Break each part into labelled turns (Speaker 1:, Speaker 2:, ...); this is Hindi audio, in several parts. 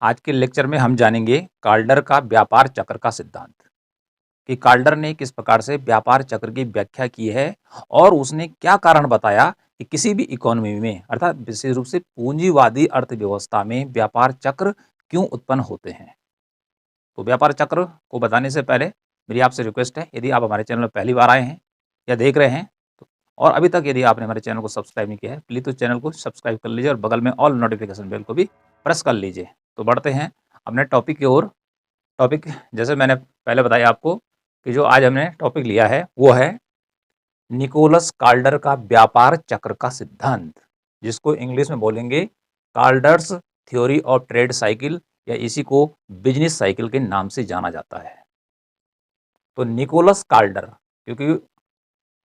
Speaker 1: आज के लेक्चर में हम जानेंगे काल्डर का व्यापार चक्र का सिद्धांत कि काल्डर ने किस प्रकार से व्यापार चक्र की व्याख्या की है और उसने क्या कारण बताया कि किसी भी इकोनॉमी में अर्थात विशेष रूप से पूंजीवादी अर्थव्यवस्था में व्यापार चक्र क्यों उत्पन्न होते हैं। तो व्यापार चक्र को बताने से पहले मेरी आपसे रिक्वेस्ट है, यदि आप हमारे चैनल में पहली बार आए हैं या देख रहे हैं तो और अभी तक यदि आपने हमारे चैनल को सब्सक्राइब नहीं किया है प्लीज़ तो चैनल को सब्सक्राइब कर लीजिए और बगल में ऑल नोटिफिकेशन बेल को भी प्रेस कर लीजिए। तो बढ़ते हैं अपने टॉपिक की ओर। टॉपिक जैसे मैंने पहले बताया आपको कि जो आज हमने टॉपिक लिया है वो है निकोलस काल्डर का व्यापार चक्र का सिद्धांत, जिसको इंग्लिश में बोलेंगे काल्डर्स थ्योरी ऑफ ट्रेड साइकिल या इसी को बिजनेस साइकिल के नाम से जाना जाता है। तो निकोलस काल्डर, क्योंकि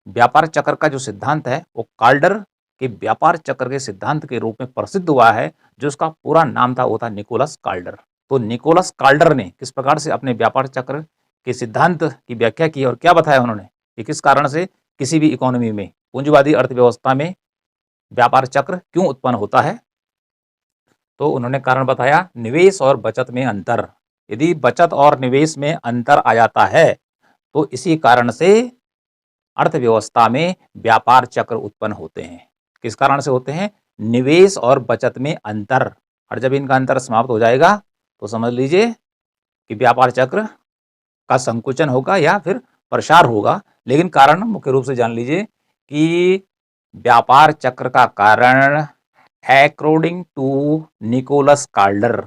Speaker 1: व्यापार चक्र का जो सिद्धांत है वो काल्डर के व्यापार चक्र के सिद्धांत के रूप में प्रसिद्ध हुआ है, जो उसका पूरा नाम था वो था निकोलस काल्डर। तो निकोलस काल्डर ने किस प्रकार से अपने व्यापार चक्र के सिद्धांत की व्याख्या की और क्या बताया उन्होंने कि किस कारण से किसी भी इकोनॉमी में पूंजीवादी अर्थव्यवस्था में व्यापार चक्र क्यों उत्पन्न होता है। तो उन्होंने कारण बताया निवेश और बचत में अंतर। यदि बचत और निवेश में अंतर आ जाता है तो इसी कारण से अर्थव्यवस्था में व्यापार चक्र उत्पन्न होते हैं। किस कारण से होते हैं? निवेश और बचत में अंतर। और जब इनका अंतर समाप्त हो जाएगा तो समझ लीजिए कि व्यापार चक्र का संकुचन होगा या फिर प्रसार होगा। लेकिन कारण मुख्य रूप से जान लीजिए कि व्यापार चक्र का कारण अकॉर्डिंग टू निकोलस काल्डर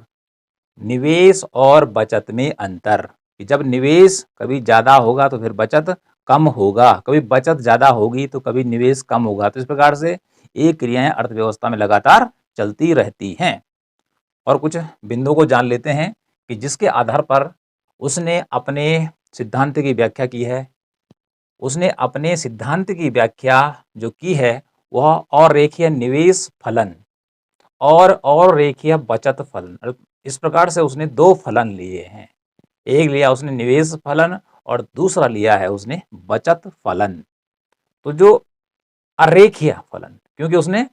Speaker 1: निवेश और बचत में अंतर। कि जब निवेश कभी ज्यादा होगा तो फिर बचत कम होगा, कभी बचत ज्यादा होगी तो कभी निवेश कम होगा। तो इस प्रकार से ये क्रियाएं अर्थव्यवस्था में लगातार चलती रहती हैं। और कुछ बिंदुओं को जान लेते हैं कि जिसके आधार पर उसने अपने सिद्धांत की व्याख्या की है। उसने अपने सिद्धांत की व्याख्या जो की है वह अरेखीय निवेश फलन और रेखीय बचत फलन, इस प्रकार से उसने दो फलन लिए हैं। एक लिया उसने निवेश फलन और दूसरा लिया है उसने बचत फलन। तो जो अरेखीय फलन, क्योंकि उसने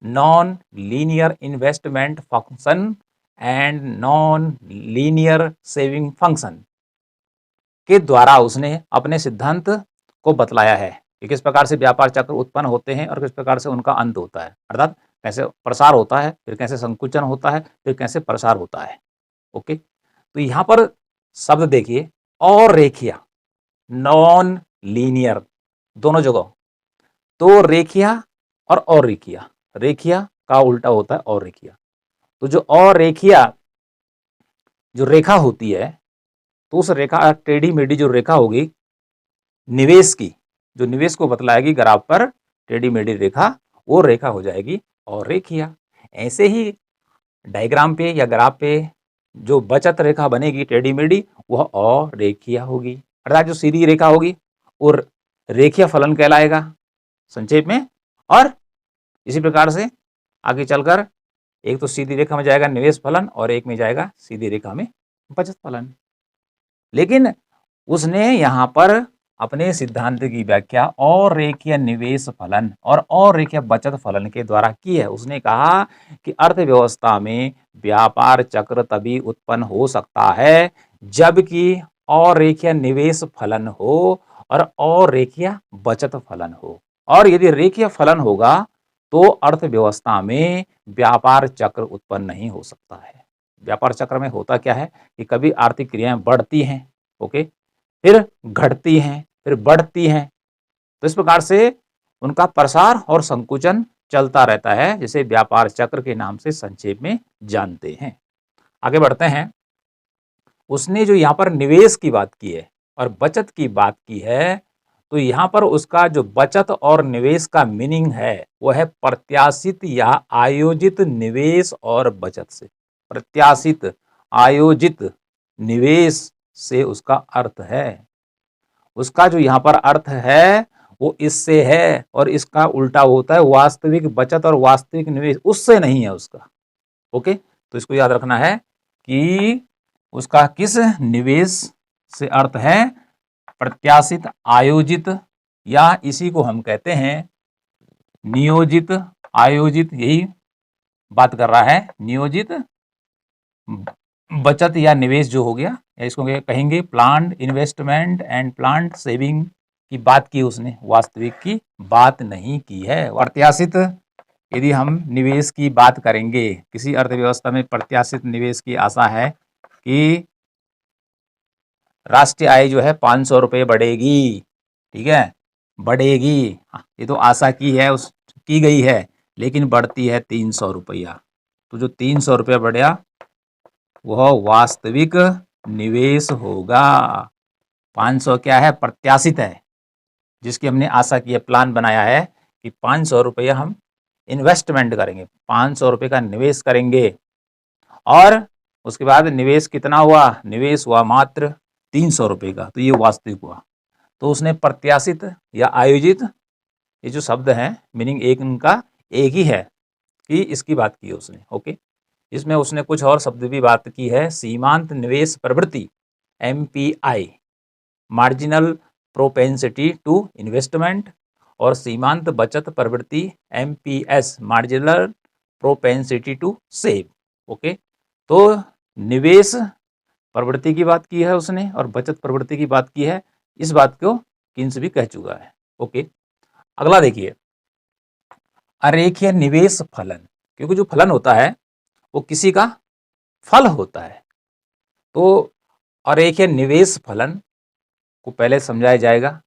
Speaker 1: non linear investment function and non linear saving function के द्वारा उसने अपने सिद्धांत को बतलाया है कि किस प्रकार से व्यापार चक्र उत्पन्न होते हैं और किस प्रकार से उनका अंत होता है, अर्थात कैसे प्रसार होता है, फिर कैसे संकुचन होता है, फिर कैसे प्रसार होता है। ओके, तो यहाँ पर शब्द देखिए और रेखीय, नॉन लीनियर, दोनों जगह। तो रेखीय और अरेखीय, रेखीय का उल्टा होता है और रेखीय। तो जो अरेखीय जो रेखा होती है तो उस रेखा टेढ़ी मेढ़ी जो रेखा होगी निवेश की, जो निवेश को बतलाएगी ग्राफ पर टेढ़ी मेढ़ी रेखा, वो रेखा हो जाएगी और रेखीय। ऐसे ही डायग्राम पे या ग्राफ पे जो बचत रेखा बनेगी टेढ़ी मेढ़ी वह अरेखीय होगी, अर्थात जो सीधी रेखा होगी वो रेखीय फलन कहलाएगा संक्षेप में। और इसी प्रकार से आगे चलकर एक तो सीधी रेखा में जाएगा निवेश फलन और एक में जाएगा सीधी रेखा में बचत फलन। लेकिन उसने यहाँ पर अपने सिद्धांत की व्याख्या और रेखीय निवेश फलन और रेखीय बचत फलन के द्वारा की है। उसने कहा कि अर्थव्यवस्था में व्यापार चक्र तभी उत्पन्न हो सकता है जबकि अरेखीय निवेश फलन हो और रेखीय बचत फलन हो। और यदि रेखीय फलन होगा तो अर्थव्यवस्था में व्यापार चक्र उत्पन्न नहीं हो सकता है। व्यापार चक्र में होता क्या है कि कभी आर्थिक क्रियाएं बढ़ती हैं, ओके, फिर घटती हैं, फिर बढ़ती हैं। तो इस प्रकार से उनका प्रसार और संकुचन चलता रहता है, जिसे व्यापार चक्र के नाम से संक्षेप में जानते हैं। आगे बढ़ते हैं। उसने जो यहाँ पर निवेश की बात की है और बचत की बात की है, तो यहाँ पर उसका जो बचत और निवेश का मीनिंग है वो है प्रत्याशित या आयोजित निवेश और बचत से। प्रत्याशित आयोजित निवेश से उसका अर्थ है, उसका जो यहाँ पर अर्थ है वो इससे है, और इसका उल्टा होता है वास्तविक बचत और वास्तविक निवेश, उससे नहीं है उसका। ओके, तो इसको याद रखना है कि उसका किस निवेश से अर्थ है प्रत्याशित आयोजित, या इसी को हम कहते हैं नियोजित आयोजित, यही बात कर रहा है नियोजित बचत या निवेश जो हो गया, या इसको कहेंगे planned investment and planned saving की बात की उसने, वास्तविक की बात नहीं की है। प्रत्याशित यदि हम निवेश की बात करेंगे, किसी अर्थव्यवस्था में प्रत्याशित निवेश की आशा है कि राष्ट्रीय आय जो है 500 रुपये बढ़ेगी, ठीक है, बढ़ेगी, ये तो आशा की है, उस की गई है, लेकिन बढ़ती है 300 रुपया। तो जो 300 रुपया बढ़िया वह वास्तविक निवेश होगा। 500 क्या है, प्रत्याशित है, जिसकी हमने आशा की है, प्लान बनाया है कि 500 रुपया हम इन्वेस्टमेंट करेंगे, 500 रुपये का निवेश करेंगे, और उसके बाद निवेश कितना हुआ, निवेश हुआ मात्र 300 रुपये का, तो ये वास्तविक हुआ। तो उसने प्रत्याशित या आयोजित, ये जो शब्द है मीनिंग एक उनका एक ही है कि इसकी बात की है उसने। ओके, इसमें उसने कुछ और शब्द भी बात की है, सीमांत निवेश प्रवृत्ति MPI, marginal propensity to investment, और सीमांत बचत प्रवृत्ति MPS, marginal propensity to save. Okay, तो निवेश प्रवृत्ति की बात की है उसने और बचत प्रवृत्ति की बात की है, इस बात को किन्स भी कह चुका है। ओके, अगला देखिए, अरेखीय निवेश फलन, क्योंकि जो फलन होता है वो किसी का फल होता है, तो अरेखीय निवेश फलन को पहले समझाया जाएगा,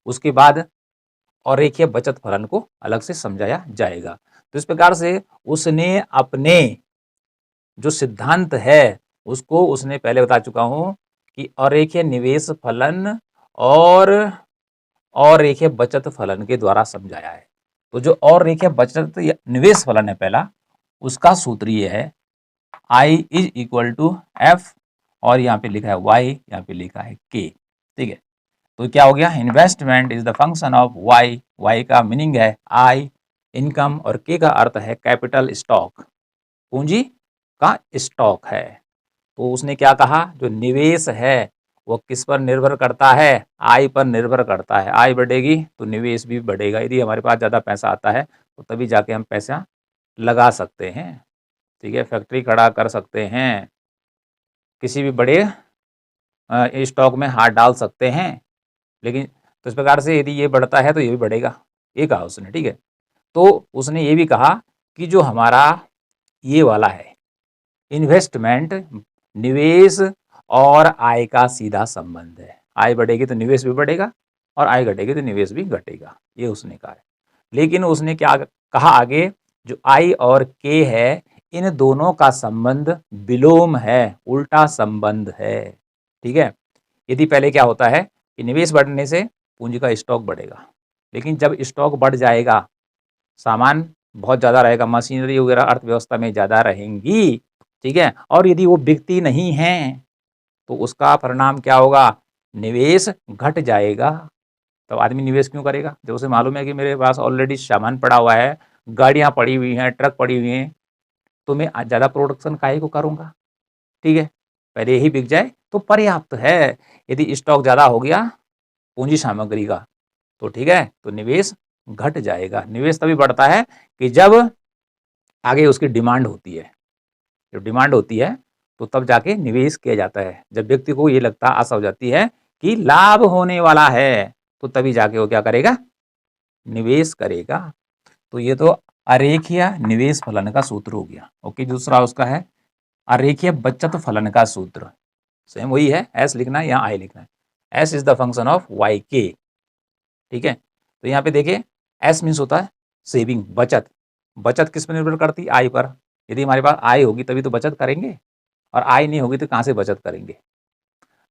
Speaker 1: उसके बाद अरेखीय बचत फलन को अलग से समझाया जाएगा। तो इस प्रकार से उसने अपने जो सिद्धांत है उसको उसने पहले बता चुका हूं कि अरेखीय निवेश फलन और अरेखीय बचत फलन के द्वारा समझाया है। तो जो अरेखीय बचत या निवेश फलन है पहला, उसका सूत्र ये है I is equal to F, और यहाँ पे लिखा है Y, यहाँ पे लिखा है K, ठीक है। तो क्या हो गया, investment is the function of Y, Y का मीनिंग है I, इनकम, और K का अर्थ है कैपिटल स्टॉक, पूंजी का स्टॉक है। तो उसने क्या कहा, जो निवेश है वो किस पर निर्भर करता है, आय पर निर्भर करता है। आय बढ़ेगी तो निवेश भी बढ़ेगा, यदि हमारे पास ज़्यादा पैसा आता है तो तभी जाके हम पैसा लगा सकते हैं, ठीक है, फैक्ट्री खड़ा कर सकते हैं, किसी भी बड़े स्टॉक में हाथ डाल सकते हैं। लेकिन तो इस प्रकार से यदि ये बढ़ता है तो ये भी बढ़ेगा, ये कहा उसने, ठीक है। तो उसने ये भी कहा कि जो हमारा ये वाला है इन्वेस्टमेंट, निवेश और आय का सीधा संबंध है, आय बढ़ेगी तो निवेश भी बढ़ेगा और आय घटेगी तो निवेश भी घटेगा, ये उसने कहा है। लेकिन उसने क्या कहा आगे, जो आई और के है इन दोनों का संबंध विलोम है, उल्टा संबंध है, ठीक है। यदि पहले क्या होता है कि निवेश बढ़ने से पूंजी का स्टॉक बढ़ेगा, लेकिन जब स्टॉक बढ़ जाएगा, सामान बहुत ज़्यादा रहेगा, मशीनरी वगैरह अर्थव्यवस्था में ज़्यादा रहेंगी, ठीक है, और यदि वो बिकती नहीं है तो उसका परिणाम क्या होगा, निवेश घट जाएगा। तो आदमी निवेश क्यों करेगा, जब उसे मालूम है कि मेरे पास ऑलरेडी सामान पड़ा हुआ है, गाड़ियाँ पड़ी हुई हैं, ट्रक पड़ी हुई हैं, तो मैं ज़्यादा प्रोडक्शन काहे को करूँगा, ठीक है, पहले यही बिक जाए तो पर्याप्त है। यदि स्टॉक ज़्यादा हो गया पूंजी सामग्री का तो ठीक है, तो निवेश घट जाएगा। निवेश तभी बढ़ता है कि जब आगे उसकी डिमांड होती है, जब डिमांड होती है तो तब जाके निवेश किया जाता है। जब व्यक्ति को ये लगता, आशा हो जाती है कि लाभ होने वाला है, तो तभी जाके वो क्या करेगा, निवेश करेगा। तो ये तो अरेखीय निवेश फलन का सूत्र हो गया। ओके, दूसरा उसका है अरेखीय बचत फलन का सूत्र, सेम वही है, एस लिखना है, यहाँ आई लिखना है। S is the function of Y के, ठीक है। तो यहाँ पे देखिए एस मीन्स होता है सेविंग, बचत। बचत किस पर निर्भर करती है, आय पर। यदि हमारे पास आय होगी तभी तो बचत करेंगे, और आय नहीं होगी तो कहाँ से बचत करेंगे।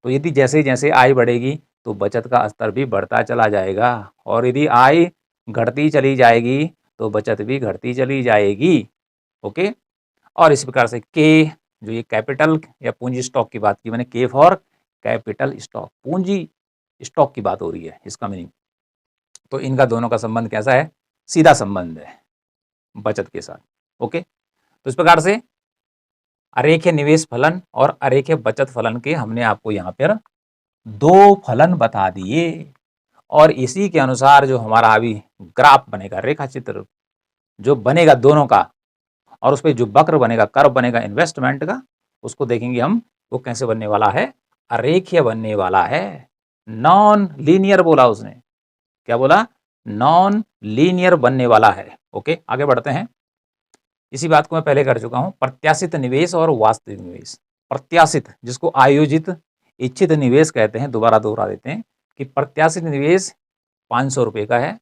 Speaker 1: तो यदि जैसे जैसे आय बढ़ेगी तो बचत का स्तर भी बढ़ता चला जाएगा, और यदि आय घटती चली जाएगी तो बचत भी घटती चली जाएगी। ओके, और इस प्रकार से के, जो ये कैपिटल या पूंजी स्टॉक की बात की मैंने, के फॉर कैपिटल स्टॉक, पूंजी स्टॉक की बात हो रही है, इसका मीनिंग। तो इनका दोनों का संबंध कैसा है, सीधा संबंध है बचत के साथ। ओके, तो इस प्रकार से अरेखीय निवेश फलन और अरेखीय बचत फलन के हमने आपको यहाँ पर दो फलन बता दिए, और इसी के अनुसार जो हमारा अभी ग्राफ बनेगा, रेखा चित्र जो बनेगा दोनों का, और उस पर जो वक्र बनेगा, कर्व बनेगा इन्वेस्टमेंट का, उसको देखेंगे हम, वो कैसे बनने वाला है, अरेखीय बनने वाला है, नॉन लीनियर बोला उसने, क्या बोला, नॉन लीनियर बनने वाला है। ओके, आगे बढ़ते हैं। इसी बात को मैं पहले कर चुका हूं, प्रत्याशित निवेश और वास्तविक निवेश। प्रत्याशित, जिसको आयोजित इच्छित निवेश कहते हैं, दोबारा दोहरा देते हैं कि प्रत्याशित निवेश 500 रुपये का है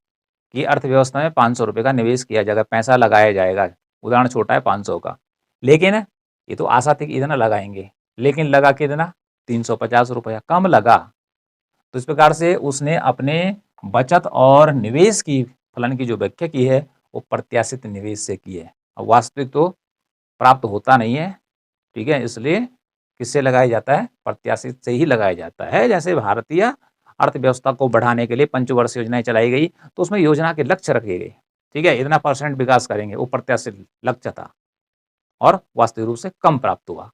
Speaker 1: कि अर्थव्यवस्था में 500 रुपये का निवेश किया जाएगा, पैसा लगाया जाएगा। उदाहरण छोटा है 500 का, लेकिन ये तो आशा थी कि इतना लगाएंगे, लेकिन लगा कितना, 350 रुपया कम लगा। तो इस प्रकार से उसने अपने बचत और निवेश की फलन की जो व्याख्या की है वो प्रत्याशित निवेश से की है। अब वास्तविक तो प्राप्त होता नहीं है, ठीक है, इसलिए किससे लगाया जाता है, प्रत्याशित से ही लगाया जाता है। जैसे भारतीय अर्थव्यवस्था को बढ़ाने के लिए पंचवर्ष योजनाएं चलाई गई, तो उसमें योजना के लक्ष्य रखे गए, ठीक है, इतना % विकास करेंगे, वो प्रत्याशित लक्ष्य था और वास्तविक रूप से कम प्राप्त हुआ।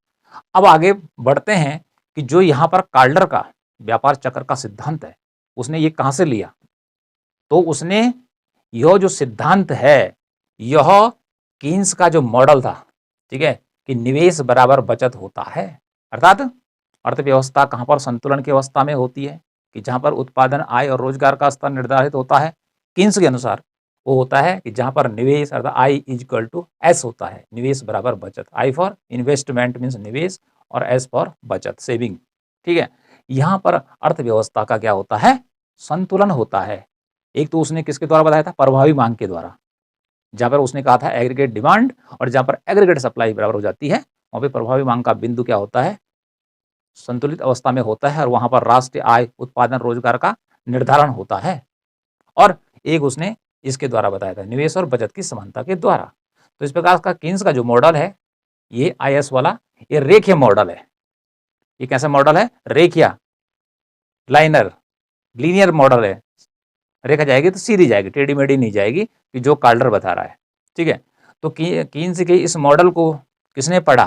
Speaker 1: अब आगे बढ़ते हैं कि जो यहाँ पर काल्डर का व्यापार चक्र का सिद्धांत है, उसने ये कहाँ से लिया, तो उसने यह जो सिद्धांत है, यह कीन्स का जो मॉडल था, ठीक है, कि निवेश बराबर बचत होता है, अर्थात अर्थव्यवस्था कहाँ पर संतुलन की अवस्था में होती है, कि जहाँ पर उत्पादन, आय और रोजगार का स्तर निर्धारित होता है कीन्स के अनुसार, वो होता है कि जहाँ पर निवेश अर्थात I is equal to S होता है, निवेश बराबर बचत, आई फॉर इन्वेस्टमेंट मीन्स निवेश और एस फॉर बचत सेविंग, ठीक है। यहाँ पर अर्थव्यवस्था का क्या होता है, संतुलन होता है। एक तो उसने किसके द्वारा बताया था, प्रभावी मांग के द्वारा, जहां पर उसने कहा था एग्रीगेट डिमांड, और जहां पर एग्रीगेट सप्लाई बराबर हो जाती है, वहां पे प्रभावी मांग का बिंदु क्या होता है, संतुलित अवस्था में होता है, और वहां पर राष्ट्रीय आय, उत्पादन, रोजगार का निर्धारण होता है। और एक उसने इसके द्वारा बताया था, निवेश और बचत की समानता के द्वारा। तो इस प्रकार का कीन्स का जो मॉडल है, ये IS वाला, ये रेखीय मॉडल है। ये कैसा मॉडल है, रेखीय, लाइनर, लीनियर मॉडल है। रेखा जाएगी तो सीधी जाएगी, टेढ़ी मेढ़ी नहीं जाएगी, कि जो काल्डर बता रहा है, ठीक है। तो कीन्स के इस मॉडल को किसने पढ़ा,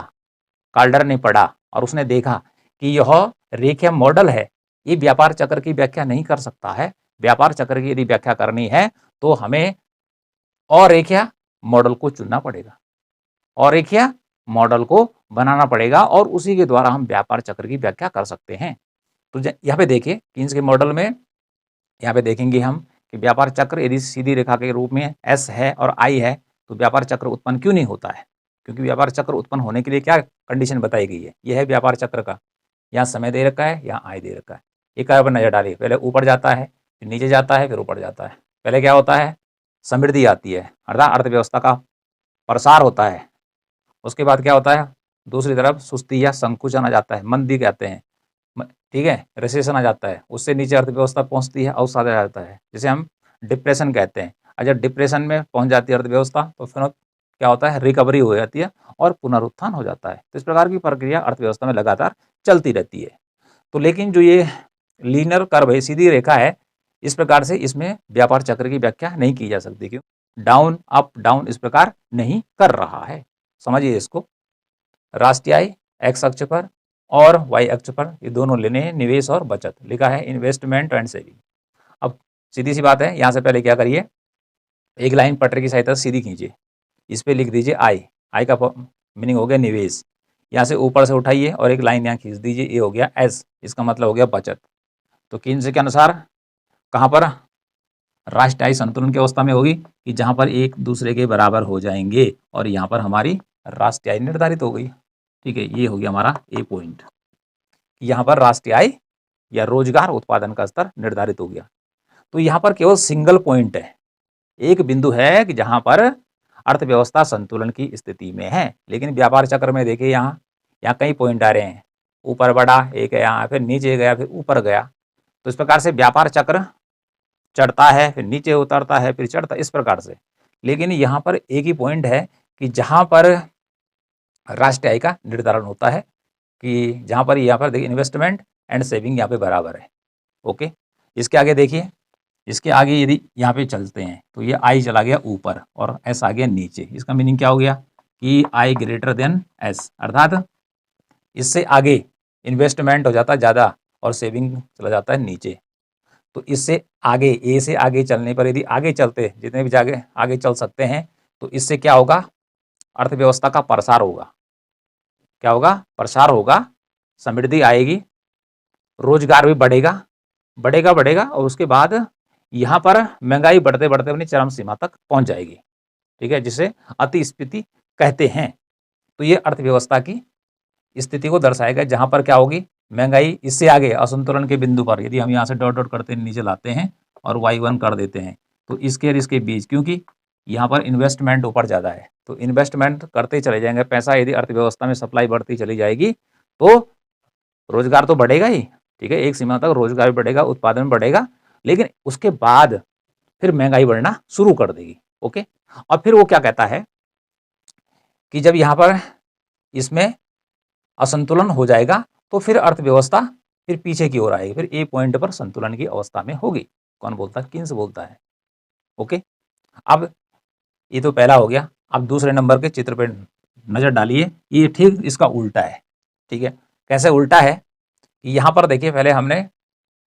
Speaker 1: काल्डर ने पढ़ा, और उसने देखा कि यह रेखीय मॉडल है, ये व्यापार चक्र की व्याख्या नहीं कर सकता है। व्यापार चक्र की यदि व्याख्या करनी है तो हमें अरेखीय मॉडल को चुनना पड़ेगा, अरेखीय मॉडल को बनाना पड़ेगा, और उसी के द्वारा हम व्यापार चक्र की व्याख्या कर सकते हैं। तो यहाँ पे देखिए कीन्स के मॉडल में, यहाँ पे देखेंगे हम कि व्यापार चक्र यदि सीधी रेखा के रूप में एस है और आई है, तो व्यापार चक्र उत्पन्न क्यों नहीं होता है, क्योंकि व्यापार चक्र उत्पन्न होने के लिए क्या कंडीशन बताई गई है, यह है व्यापार चक्र का, यहाँ समय दे रखा है, यहाँ आय दे रखा है। एक पर नजर डालिए, पहले ऊपर जाता है, फिर नीचे जाता है, फिर ऊपर जाता है। पहले क्या होता है, समृद्धि आती है, अर्थात अर्थव्यवस्था का प्रसार होता है। उसके बाद क्या होता है, दूसरी तरफ सुस्ती या संकुचन आ जाता है, मंदी कहते हैं, ठीक है, रिसेशन आ जाता है, उससे नीचे अर्थव्यवस्था पहुंचती है, अवसाद आ जाता है, जिसे हम डिप्रेशन कहते हैं। और जब डिप्रेशन में पहुंच जाती है अर्थव्यवस्था, तो फिर क्या होता है, रिकवरी हो जाती है और पुनरुत्थान हो जाता है। तो इस प्रकार की प्रक्रिया अर्थव्यवस्था में लगातार चलती रहती है। तो लेकिन जो ये लीनियर कर्व है, सीधी रेखा है, इस प्रकार से इसमें व्यापार चक्र की व्याख्या नहीं की जा सकती, क्यों, डाउन अप डाउन इस प्रकार नहीं कर रहा है। समझिए इसको, राष्ट्रीय आय एक्स अक्ष पर और वाई अक्ष पर ये दोनों लेने हैं, निवेश और बचत, लिखा है इन्वेस्टमेंट एंड सेविंग। अब सीधी सी बात है, यहाँ से पहले क्या करिए, एक लाइन पटरी की सहायता से सीधी खींचिए, इस पे लिख दीजिए आई, आई का मीनिंग हो गया निवेश, यहाँ से ऊपर से उठाइए और एक लाइन यहाँ खींच दीजिए, ये हो गया एस, इसका मतलब हो गया बचत। तो कीन्स के अनुसार कहाँ पर राष्ट्रीय आय संतुलन की अवस्था में होगी, कि जहाँ पर एक दूसरे के बराबर हो जाएंगे, और यहाँ पर हमारी राष्ट्रीय आय निर्धारित हो गई, ठीक है। ये हो गया हमारा ए पॉइंट, यहाँ पर राष्ट्रीय आय या रोजगार उत्पादन का स्तर निर्धारित हो गया। तो यहाँ पर केवल सिंगल पॉइंट है, एक बिंदु है कि जहाँ पर अर्थव्यवस्था संतुलन की स्थिति में है। लेकिन व्यापार चक्र में देखिए, यहाँ कई पॉइंट आ रहे हैं, ऊपर बढ़ा एक है, यहाँ फिर नीचे गया, फिर ऊपर गया। तो इस प्रकार से व्यापार चक्र चढ़ता है, फिर नीचे उतरता है, फिर चढ़ता, इस प्रकार से। लेकिन यहाँ पर एक ही पॉइंट है कि जहाँ पर राष्ट्रीय आय का निर्धारण होता है, कि जहाँ पर यहाँ पर देखिए इन्वेस्टमेंट एंड सेविंग यहाँ पे बराबर है। ओके, इसके आगे देखिए, इसके आगे यदि यहाँ पे चलते हैं तो ये आई चला गया ऊपर और एस आ गया नीचे। इसका मीनिंग क्या हो गया कि आई ग्रेटर देन एस, अर्थात इससे आगे इन्वेस्टमेंट हो जाता है ज़्यादा और सेविंग चला जाता है नीचे। तो इससे आगे, ए से आगे चलने पर यदि आगे चलते, जितने भी जागे आगे चल सकते हैं, तो इससे क्या होगा, अर्थव्यवस्था का प्रसार होगा, क्या होगा, प्रसार होगा, समृद्धि आएगी, रोजगार भी बढ़ेगा बढ़ेगा बढ़ेगा और उसके बाद यहाँ पर महंगाई बढ़ते बढ़ते अपनी चरम सीमा तक पहुंच जाएगी। ठीक है, जिसे अतिस्फीति कहते हैं। तो ये अर्थव्यवस्था की स्थिति को दर्शाएगा जहां पर क्या होगी, महंगाई इससे आगे असंतुलन के बिंदु पर, यदि हम यहाँ से डॉट डॉट करते नीचे लाते हैं और y1 कर देते हैं, तो इसके और इसके बीच, क्योंकि यहाँ पर इन्वेस्टमेंट ऊपर ज़्यादा है, तो इन्वेस्टमेंट करते चले जाएंगे पैसा, यदि अर्थव्यवस्था में सप्लाई बढ़ती चली जाएगी तो रोजगार तो बढ़ेगा ही। ठीक है, एक सीमा तक रोजगार भी बढ़ेगा, उत्पादन बढ़ेगा, लेकिन उसके बाद फिर महंगाई बढ़ना शुरू कर देगी। ओके, और फिर वो क्या कहता है कि जब यहाँ पर इसमें असंतुलन हो जाएगा तो फिर अर्थव्यवस्था फिर पीछे की ओर आएगी, फिर ए पॉइंट पर संतुलन की अवस्था में होगी। कौन बोलता है, किन्स बोलता है। ओके, अब ये तो पहला हो गया। अब दूसरे नंबर के चित्र पर नजर डालिए, ये ठीक इसका उल्टा है। ठीक है, कैसे उल्टा है, यहाँ पर देखिए, पहले हमने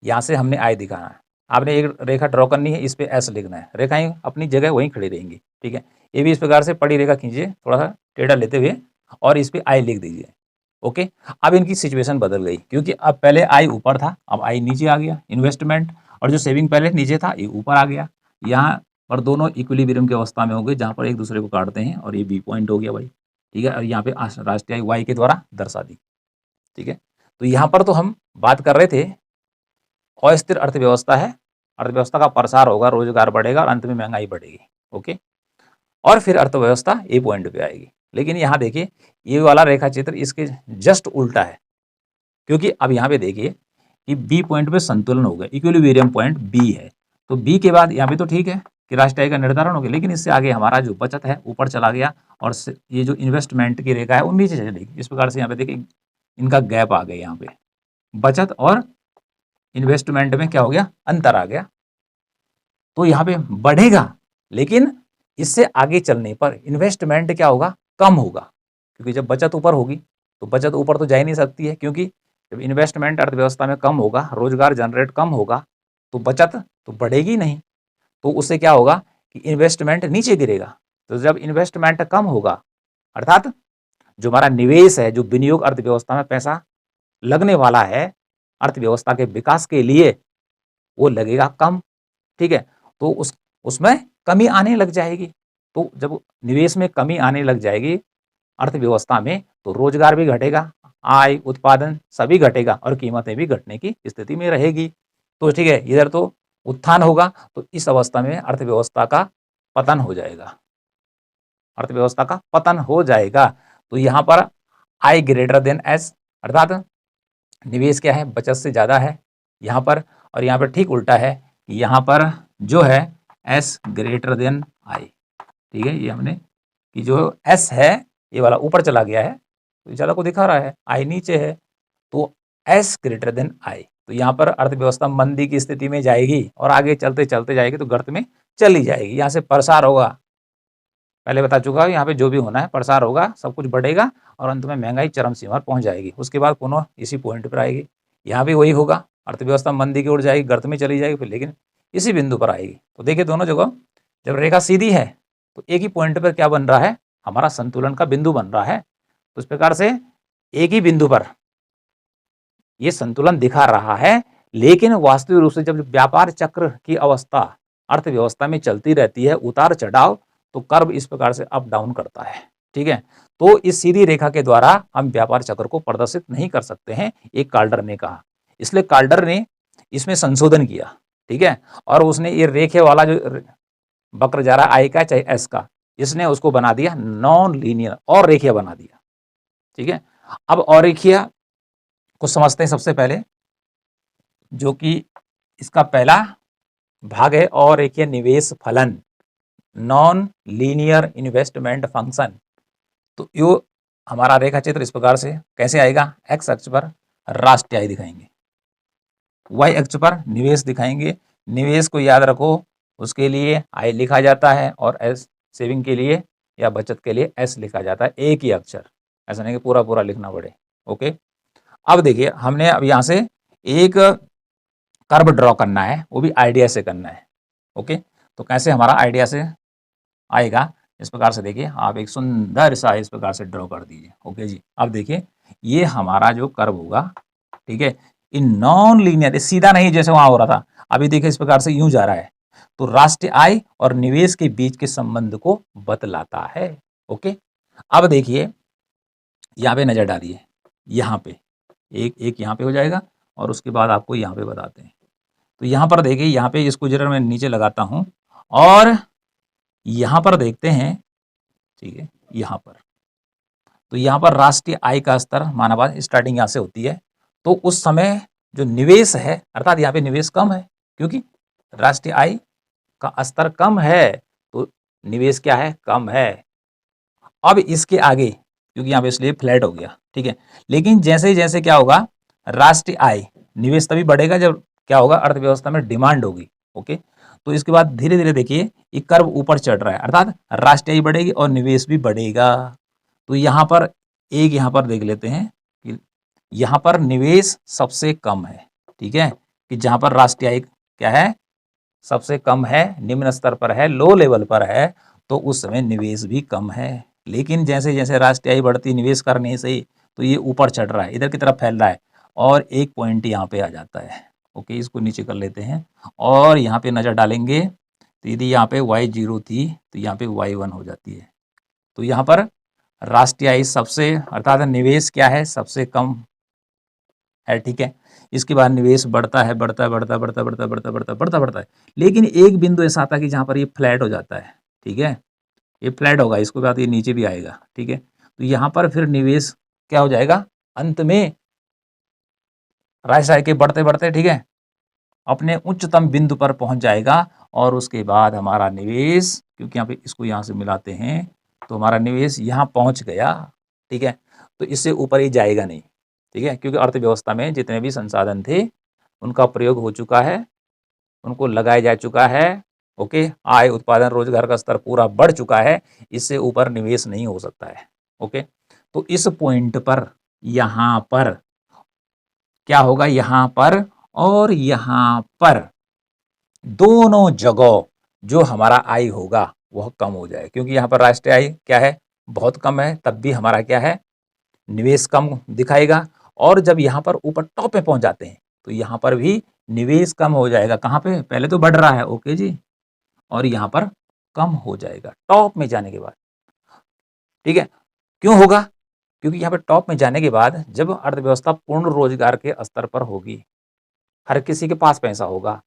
Speaker 1: यहाँ से हमने आई दिखाना है, आपने एक रेखा ड्रॉ करनी है, इस पे एस लिखना है, रेखाएं अपनी जगह वहीं खड़ी रहेंगी। ठीक है, ये भी इस प्रकार से पड़ी रेखा खींचिए, थोड़ा सा टेढ़ा लेते हुए, और इस पे आई लिख दीजिए। ओके, अब इनकी सिचुएशन बदल गई, क्योंकि अब पहले आई ऊपर था, अब आई नीचे आ गया, इन्वेस्टमेंट, और जो सेविंग पहले नीचे था ये ऊपर आ गया। यहाँ पर दोनों इक्विलिब्रियम की अवस्था में हो गए, जहाँ पर एक दूसरे को काटते हैं, और ये बी पॉइंट हो गया भाई। ठीक है, और यहाँ पे राष्ट्रीय वाई के द्वारा दर्शा दी। ठीक है, तो यहाँ पर तो हम बात कर रहे थे अस्थिर अर्थव्यवस्था है, अर्थव्यवस्था का प्रसार होगा, रोजगार बढ़ेगा और अंत में महंगाई बढ़ेगी। ओके, और फिर अर्थव्यवस्था ए पॉइंट पे आएगी। लेकिन यहाँ देखिए, ये वाला रेखा चित्र इसके जस्ट उल्टा है, क्योंकि अब यहाँ पे देखिए कि बी पॉइंट पे संतुलन हो गया, इक्विलिब्रियम पॉइंट बी है, तो बी के बाद यहाँ पे तो ठीक है कि राष्ट्रीय आय का निर्धारण हो गया, लेकिन इससे आगे हमारा जो बचत है ऊपर चला गया, और ये जो इन्वेस्टमेंट की रेखा है वो नीचे चलेगी। इस प्रकार से यहाँ पे देखिए इनका गैप आ गया, यहाँ पे बचत और इन्वेस्टमेंट में क्या हो गया, अंतर आ गया। तो यहाँ पे बढ़ेगा, लेकिन इससे आगे चलने पर इन्वेस्टमेंट क्या होगा, कम होगा, क्योंकि जब बचत ऊपर होगी तो बचत ऊपर तो जा ही नहीं सकती है, क्योंकि जब इन्वेस्टमेंट अर्थव्यवस्था में कम होगा, रोजगार जनरेट कम होगा, तो बचत तो बढ़ेगी नहीं, तो उससे क्या होगा कि इन्वेस्टमेंट नीचे गिरेगा। तो जब इन्वेस्टमेंट कम होगा, अर्थात जो हमारा निवेश है, जो विनियोग अर्थव्यवस्था में पैसा लगने वाला है अर्थव्यवस्था के विकास के लिए, वो लगेगा कम। ठीक है, तो उसमें कमी आने लग जाएगी। तो जब निवेश में कमी आने लग जाएगी अर्थव्यवस्था में, तो रोजगार भी घटेगा, आय उत्पादन सभी घटेगा, और कीमतें भी घटने की स्थिति में रहेगी। तो ठीक है, इधर तो उत्थान होगा, तो इस अवस्था में अर्थव्यवस्था का पतन हो जाएगा, अर्थव्यवस्था का पतन हो जाएगा। तो यहाँ पर आई ग्रेटर देन एस, अर्थात निवेश क्या है, बचत से ज़्यादा है यहाँ पर, और यहाँ पर ठीक उल्टा है कि यहाँ पर जो है एस ग्रेटर देन आई। ठीक है, ये हमने कि जो एस है ये वाला ऊपर चला गया है, तो ज़्यादा को दिखा रहा है, आई नीचे है, तो एस ग्रेटर देन आई। तो यहाँ पर अर्थव्यवस्था मंदी की स्थिति में जाएगी, और आगे चलते चलते जाएगी तो गर्त में चली जाएगी। यहाँ से प्रसार होगा, पहले बता चुका हूँ, यहाँ पे जो भी होना है प्रसार होगा, सब कुछ बढ़ेगा, और अंत में महंगाई चरम सीमा पर पहुँच जाएगी। उसके बाद पुनः इसी पॉइंट पर आएगी, यहाँ भी वही होगा, अर्थव्यवस्था मंदी की ओर जाएगी, गर्त में चली जाएगी, फिर लेकिन इसी बिंदु पर आएगी। तो देखिए दोनों जगह जब रेखा सीधी है तो एक ही पॉइंट पर क्या बन रहा है, हमारा संतुलन का बिंदु बन रहा है। तो इस प्रकार से एक ही बिंदु पर ये संतुलन दिखा रहा है, लेकिन वास्तविक रूप से जब व्यापार चक्र की अवस्था अर्थव्यवस्था में चलती रहती है, उतार चढ़ाव, तो कर्व इस प्रकार से अप डाउन करता है। ठीक है, तो इस सीधी रेखा के द्वारा हम व्यापार चक्र को प्रदर्शित नहीं कर सकते हैं, एक कार्डर ने कहा। इसलिए कार्डर ने इसमें संशोधन किया। ठीक है, और उसने ये रेखे वाला जो वक्र जा रहा आई का चाहे एस का, इसने उसको बना दिया नॉन लीनियर, और रेखीय बना दिया। ठीक है, अब और रेखीय को समझते हैं सबसे पहले, जो कि इसका पहला भाग है, और रेखीय निवेश फलन, नॉन लीनियर इन्वेस्टमेंट फंक्शन। तो यो हमारा रेखा चित्र इस प्रकार से कैसे आएगा, एक्स अक्ष पर राष्ट्रीय आय दिखाएंगे, वाई अक्ष पर निवेश दिखाएंगे। निवेश को याद रखो, उसके लिए आई लिखा जाता है, और एस सेविंग के लिए या बचत के लिए एस लिखा जाता है, एक ही अक्षर, ऐसा नहीं कि पूरा पूरा लिखना पड़े। ओके, अब देखिए हमने अब यहाँ से एक कर्व ड्रॉ करना है, वो भी आइडिया से करना है। ओके, तो कैसे हमारा आइडिया से आएगा इस प्रकार से देखिए आप एक सुंदर सा इस प्रकार से ड्रॉ कर दीजिए। ओके जी, अब देखिए ये हमारा जो कर्व होगा, ठीक है, इन नॉन लीनियर, सीधा नहीं जैसे वहां हो रहा था, अभी देखिए इस प्रकार से यूं जा रहा है, तो राष्ट्रीय आय और निवेश के बीच के संबंध को बतलाता है। ओके, अब देखिए यहाँ पे नजर डालिए, यहाँ पे एक एक यहाँ पे हो जाएगा और उसके बाद आपको यहाँ पे बताते हैं। तो यहाँ पर देखिए, यहाँ पे इसको जरा मैं नीचे लगाता हूँ और यहाँ पर देखते हैं, ठीक है, यहाँ पर तो यहाँ पर राष्ट्रीय आय का स्तर माना बात स्टार्टिंग यहाँ से होती है, तो उस समय जो निवेश है, अर्थात यहाँ पे निवेश कम है क्योंकि राष्ट्रीय आय का स्तर कम है, तो निवेश क्या है, कम है। अब इसके आगे क्योंकि यहाँ पे इसलिए फ्लैट हो गया, ठीक है, लेकिन जैसे जैसे क्या होगा, राष्ट्रीय आय, निवेश तभी बढ़ेगा जब क्या होगा, अर्थव्यवस्था में डिमांड होगी। ओके, तो इसके बाद धीरे धीरे देखिए ये कर्व ऊपर चढ़ रहा है, अर्थात राष्ट्रीय आय बढ़ेगी और निवेश भी बढ़ेगा। तो यहाँ पर एक यहाँ पर देख लेते हैं कि यहाँ पर निवेश सबसे कम है, ठीक है, कि जहाँ पर राष्ट्रीय आय क्या है, सबसे कम है, निम्न स्तर पर है, लो लेवल पर है, तो उस समय निवेश भी कम है। लेकिन जैसे जैसे राष्ट्रीय आय बढ़ती, निवेश करने से तो ये ऊपर चढ़ रहा है, इधर की तरफ फैल रहा है और एक पॉइंट यहाँ पे आ जाता है। ओके, इसको नीचे कर लेते हैं और यहाँ पे नजर डालेंगे, तो यदि यहाँ पे y0 थी तो यहाँ पे y1 हो जाती है। तो यहाँ पर राष्ट्रीय आय सबसे, अर्थात निवेश क्या है, सबसे कम है, ठीक है। इसके बाद निवेश बढ़ता है, बढ़ता है, बढ़ता बढ़ता बढ़ता बढ़ता बढ़ता बढ़ता बढ़ता है, लेकिन एक बिंदु ऐसा आता है कि जहाँ पर ये फ्लैट हो जाता है, ठीक है, ये फ्लैट होगा, इसके बाद ये नीचे भी आएगा, ठीक है। तो यहाँ पर फिर निवेश क्या हो जाएगा, अंत में राष्ट्रीय आय के बढ़ते बढ़ते, ठीक है, अपने उच्चतम बिंदु पर पहुंच जाएगा और उसके बाद हमारा निवेश, क्योंकि यहाँ पे इसको यहाँ से मिलाते हैं, तो हमारा निवेश यहाँ पहुंच गया, ठीक है, तो इससे ऊपर ही जाएगा नहीं, ठीक है, क्योंकि अर्थव्यवस्था में जितने भी संसाधन थे उनका प्रयोग हो चुका है, उनको लगाया जा चुका है। ओके, आय, उत्पादन, रोजगार का स्तर पूरा बढ़ चुका है, इससे ऊपर निवेश नहीं हो सकता है। ओके, तो इस पॉइंट पर यहाँ पर क्या होगा, यहाँ पर और यहाँ पर दोनों जगह जो हमारा आय होगा वह कम हो जाए, क्योंकि यहाँ पर राष्ट्रीय आय क्या है, बहुत कम है, तब भी हमारा क्या है, निवेश कम दिखाएगा। और जब यहाँ पर ऊपर टॉप पे पहुंच जाते हैं तो यहाँ पर भी निवेश कम हो जाएगा। कहाँ पे, पहले तो बढ़ रहा है, ओके जी, और यहाँ पर कम हो जाएगा टॉप में जाने के बाद, ठीक है। क्यों होगा, क्योंकि यहाँ पे टॉप में जाने के बाद जब अर्थव्यवस्था पूर्ण रोजगार के स्तर पर होगी, हर किसी के पास पैसा होगा,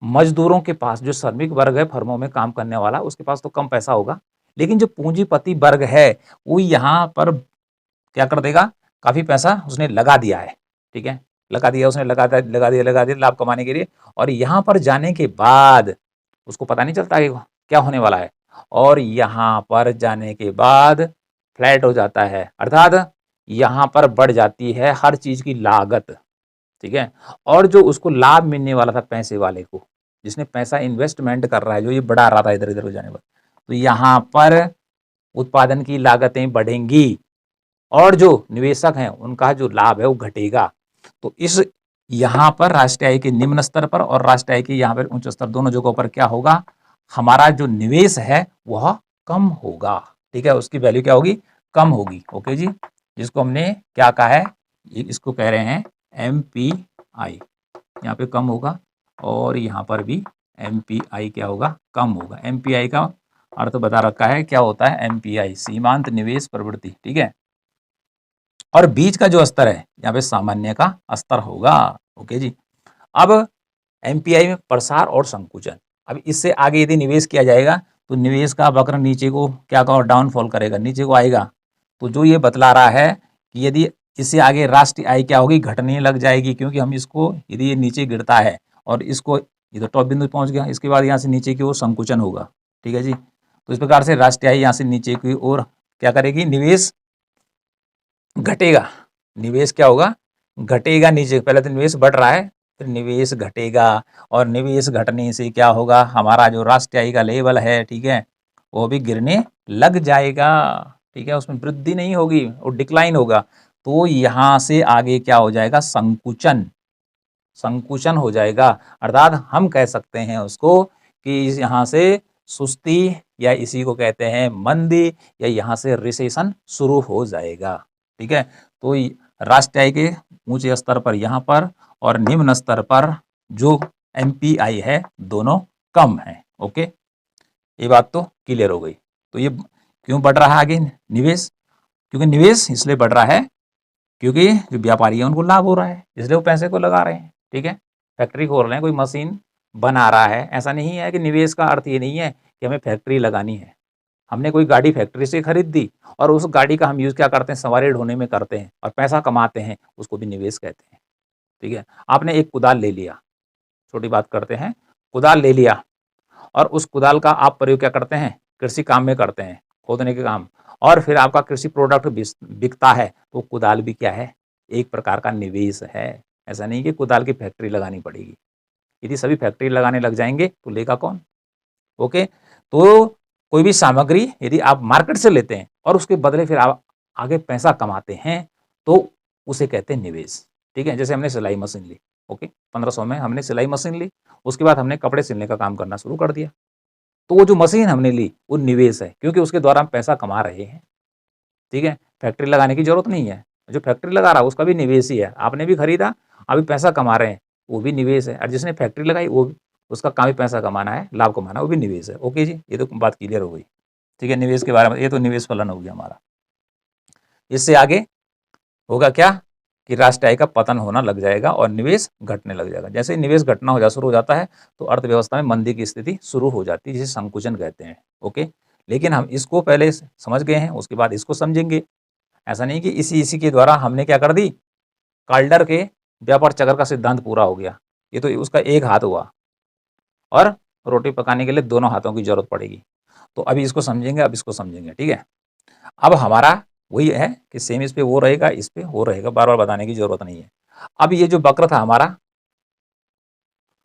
Speaker 1: मजदूरों के पास, जो श्रमिक वर्ग है फर्मों में काम करने वाला, उसके पास तो कम पैसा होगा, लेकिन जो पूंजीपति वर्ग है वो यहाँ पर क्या कर देगा, काफी पैसा उसने लगा दिया है, ठीक है, लगा दिया उसने, लगा दिया लाभ कमाने के लिए, और यहाँ पर जाने के बाद उसको पता नहीं चलता कि क्या होने वाला है, और यहाँ पर जाने के बाद फ्लैट हो जाता है, अर्थात यहाँ पर बढ़ जाती है हर चीज की लागत, ठीक है, और जो उसको लाभ मिलने वाला था पैसे वाले को, जिसने पैसा इन्वेस्टमेंट कर रहा है, जो ये बढ़ा रहा था इधर इधर हो जाने पर, तो यहाँ पर उत्पादन की लागतें बढ़ेंगी और जो निवेशक हैं उनका जो लाभ है वो घटेगा। तो इस यहाँ पर राष्ट्रीय आय के निम्न स्तर पर और राष्ट्रीय आय के यहाँ पर उच्च स्तर, दोनों जगहों पर क्या होगा, हमारा जो निवेश है वह कम होगा, ठीक है, उसकी वैल्यू क्या होगी, कम होगी। ओके जी, जिसको हमने क्या कहा है, इसको कह रहे हैं MPI, यहाँ पे कम होगा और यहाँ पर भी MPI क्या होगा, कम होगा। MPI का अर्थ बता रखा है, क्या होता है MPI, सीमांत निवेश प्रवृत्ति, ठीक है, और बीच का जो स्तर है यहाँ पे सामान्य का स्तर होगा। ओके जी, अब MPI में प्रसार और संकुचन, अब इससे आगे यदि निवेश किया जाएगा तो निवेश का वक्र नीचे को क्या कहो, डाउनफॉल करेगा, नीचे को आएगा। तो जो ये बतला रहा है कि यदि इससे आगे राष्ट्रीय आय क्या होगी, घटने लग जाएगी, क्योंकि हम इसको, यदि ये नीचे गिरता है और इसको, ये तो टॉप बिंदु पहुंच गया, इसके बाद यहाँ से नीचे की ओर संकुचन होगा, ठीक है जी। तो इस प्रकार से राष्ट्रीय आय यहाँ से नीचे की ओर क्या करेगी, निवेश घटेगा, निवेश क्या होगा, घटेगा नीचे, पहले तो निवेश बढ़ रहा है, फिर निवेश घटेगा, और निवेश घटने से क्या होगा, हमारा जो राष्ट्रीय आय का लेवल है, ठीक है, वो भी गिरने लग जाएगा, ठीक है, उसमें वृद्धि नहीं होगी, वो डिक्लाइन होगा। तो यहाँ से आगे क्या हो जाएगा, संकुचन, हो जाएगा, अर्थात हम कह सकते हैं उसको कि यहाँ से सुस्ती या इसी को कहते हैं मंदी, या यहाँ से रिसेशन शुरू हो जाएगा। ठीक है, तो राष्ट्रीय आय के ऊंचे स्तर पर यहाँ पर और निम्न स्तर पर जो एमपीआई है दोनों कम है। ओके, ये बात तो क्लियर हो गई। तो ये क्यों बढ़ रहा है आगे निवेश? क्योंकि निवेश इसलिए बढ़ रहा है क्योंकि जो व्यापारी है उनको लाभ हो रहा है, इसलिए वो पैसे को लगा रहे हैं। ठीक है, फैक्ट्री खोल रहे हैं, कोई मशीन बना रहा है। ऐसा नहीं है कि निवेश का अर्थ ये नहीं है कि हमें फैक्ट्री लगानी है। हमने कोई गाड़ी फैक्ट्री से खरीद दी और उस गाड़ी का हम यूज़ क्या करते हैं, सवारी ढोने में करते हैं और पैसा कमाते हैं, उसको भी निवेश कहते हैं। ठीक है, आपने एक कुदाल ले लिया, छोटी बात करते हैं, कुदाल ले लिया और उस कुदाल का आप प्रयोग क्या करते हैं, कृषि काम में करते हैं, खोदने के काम, और फिर आपका कृषि प्रोडक्ट बिकता है, तो कुदाल भी क्या है, एक प्रकार का निवेश है। ऐसा नहीं कि कुदाल की फैक्ट्री लगानी पड़ेगी। यदि सभी फैक्ट्री लगाने लग जाएंगे तो लेगा कौन? ओके, तो कोई भी सामग्री यदि आप मार्केट से लेते हैं और उसके बदले फिर आप आगे पैसा कमाते हैं तो उसे कहते हैं निवेश। ठीक है, जैसे हमने सिलाई मशीन ली, ओके, 1500 में हमने सिलाई मशीन ली, उसके बाद हमने कपड़े सिलने का काम करना शुरू कर दिया, तो वो जो मशीन हमने ली वो निवेश है, क्योंकि उसके द्वारा हम पैसा कमा रहे हैं। ठीक है, फैक्ट्री लगाने की जरूरत नहीं है, जो फैक्ट्री लगा रहा है उसका भी निवेश ही है। आपने भी खरीदा, अभी पैसा कमा रहे हैं, वो भी निवेश है। और जिसने फैक्ट्री लगाई वो भी, उसका काम ही पैसा कमाना है, लाभ कमाना है, वो भी निवेश है। ओके जी, ये तो बात क्लियर हो गई। ठीक है, निवेश के बारे में, ये तो निवेश फलन हो गया हमारा। इससे आगे होगा क्या कि राष्ट्रीय आय का पतन होना लग जाएगा और निवेश घटने लग जाएगा। जैसे ही निवेश घटना शुरू हो जाता है तो अर्थव्यवस्था में मंदी की स्थिति शुरू हो जाती है, जिसे संकुचन कहते हैं। ओके, लेकिन हम इसको पहले समझ गए हैं, उसके बाद इसको समझेंगे। ऐसा नहीं कि इसी के द्वारा हमने क्या कर दी, काल्डर के व्यापार चक्र का सिद्धांत पूरा हो गया। ये तो उसका एक हाथ हुआ और रोटी पकाने के लिए दोनों हाथों की जरूरत पड़ेगी। तो अभी इसको समझेंगे, अब इसको समझेंगे। ठीक है, अब हमारा वही है कि सेम इस पे वो रहेगा, इस पे वो रहेगा, बार बार बताने की जरूरत नहीं है। अब ये जो वक्र था हमारा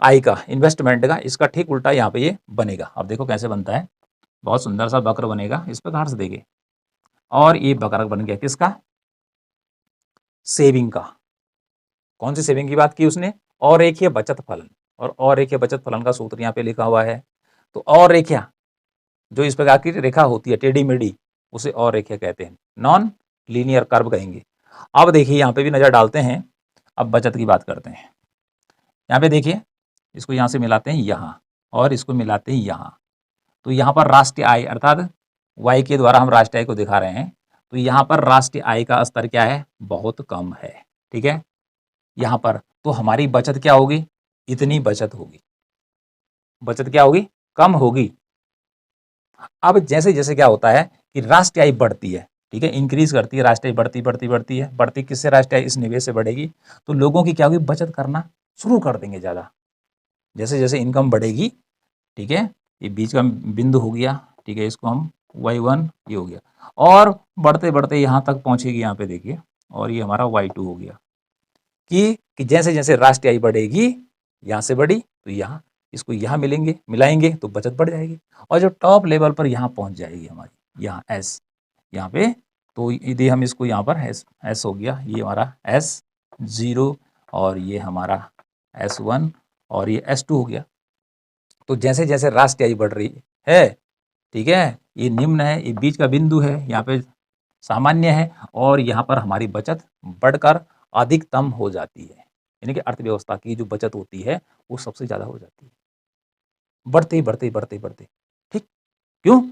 Speaker 1: आय का, इन्वेस्टमेंट का, इसका ठीक उल्टा यहाँ पे ये बनेगा। अब देखो कैसे बनता है, बहुत सुंदर सा वक्र बनेगा, इस पर ध्यान से देखिए। और ये वक्र बन गया किसका, सेविंग का। कौन सी सेविंग की बात की उसने, और रेखीय बचत फलन। और रेखीय बचत फलन का सूत्र यहाँ पे लिखा हुआ है। तो और रेखा, जो इस प्रकार की रेखा होती है टेढ़ी मेढ़ी, उसे और रेखा कहते हैं, नॉन लीनियर कर्व कहेंगे। अब देखिए यहाँ पे भी नजर डालते हैं, अब बचत की बात करते हैं। यहाँ पे देखिए, इसको यहाँ से मिलाते हैं यहाँ और इसको मिलाते हैं यहाँ, तो यहाँ पर राष्ट्रीय आय अर्थात वाई के द्वारा हम राष्ट्रीय आय को दिखा रहे हैं। तो यहाँ पर राष्ट्रीय आय का स्तर क्या है, बहुत कम है। ठीक है, यहाँ पर तो हमारी बचत क्या होगी, इतनी बचत होगी, बचत क्या होगी, कम होगी। अब जैसे जैसे क्या होता है कि राष्ट्रीय आय बढ़ती है, ठीक है, इंक्रीज करती है, राष्ट्रीय आय बढ़ती बढ़ती बढ़ती है, बढ़ती किससे, राष्ट्रीय आय इस निवेश से बढ़ेगी, तो लोगों की क्या होगी, बचत करना शुरू कर देंगे ज़्यादा। जैसे जैसे इनकम बढ़ेगी, ठीक है, ये बीच का बिंदु हो गया, ठीक है, इसको हम y1 ये हो गया, और बढ़ते बढ़ते यहाँ तक पहुँचेगी, यहाँ पे देखिए, और ये हमारा y2 हो गया। कि जैसे जैसे राष्ट्रीय आय बढ़ेगी, यहाँ से बढ़ी तो यहाँ, इसको यहाँ मिलाएंगे तो बचत बढ़ जाएगी, और जो टॉप लेवल पर यहाँ पहुँच जाएगी हमारी, यहाँ एस, यहाँ पे, तो यदि हम इसको यहाँ पर एस हो गया, ये हमारा S0 और ये हमारा S1 और ये S2 हो गया। तो जैसे जैसे राष्ट्रीय आय बढ़ रही है, ठीक है, ये निम्न है, ये बीच का बिंदु है, यहाँ पे सामान्य है, और यहाँ पर हमारी बचत बढ़कर अधिकतम हो जाती है। यानी कि अर्थव्यवस्था की जो बचत होती है वो सबसे ज़्यादा हो जाती है, बढ़ते बढ़ते बढ़ते बढ़ते। ठीक, क्यों,